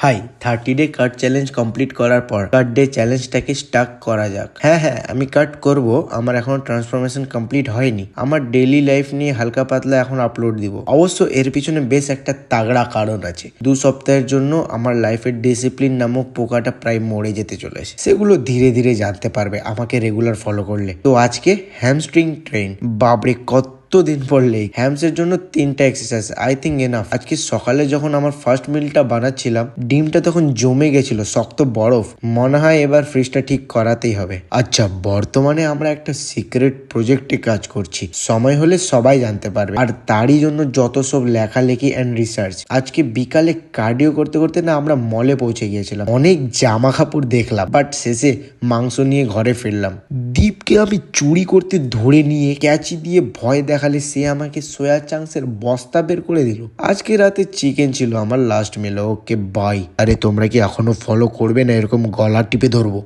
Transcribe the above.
High 30 day কাট challenge complete করার পর কাট day চ্যালেঞ্জটাকে Starc করা যাক। হ্যাঁ, আমি কাট করব। আমার এখনো ট্রান্সফরমেশন কমপ্লিট হয়নি। আমার ডেইলি লাইফ নিয়ে হালকা পাতলা এখন আপলোড দিব। অবশ্য এর পিছনে বেশ একটা তাগড়া কারণ আছে। 2 সপ্তাহের জন্য আমার লাইফের ডিসিপ্লিন নামক পোকাটা প্রায় মরে যেতে চলেছে। সেগুলো ধীরে ধীরে জানতে পারবে আমাকে রেগুলার ফলো করলে। তো আজকে হ্যামস্ট্রিং ট্রেন, বাবরে দিন পড়লেই হ্যামসের জন্য 3টা এক্সারসাইজ আই থিঙ্ক এনাফ। আজকে সকালে যখন আমার ফার্স্ট মিলটা বানাচ্ছিলাম, ডিমটা তখন জমে গেছিল শক্ত বরফ। মনে হয় এবার ফ্রিজটা ঠিক করাতেই হবে। আচ্ছা, বর্তমানে আমরা একটা সিক্রেট প্রজেক্টে কাজ করছি। সময় হলে সবাই জানতে পারবে। আর তারই জন্য যত সব লেখালেখি অ্যান্ড রিসার্চ। আজকে বিকালে কার্ডিও করতে করতে না আমরা মলে পৌঁছে গিয়েছিলাম। অনেক জামা কাপড় দেখলাম, বাট শেষে মাংস নিয়ে ঘরে ফিরলাম। দীপকে আমি চুরি করতে ধরে নিয়ে ক্যাচি দিয়ে ভয় দেখালে সে আমাকে সোয়া চাংসের বস্তা বের করে দিল। আজকে রাতে চিকেন ছিল আমার লাস্ট মিল। Okay bye. আরে তোমরা কি এখনো ফলো করবে না? এরকম গলা টিপে ধরবো।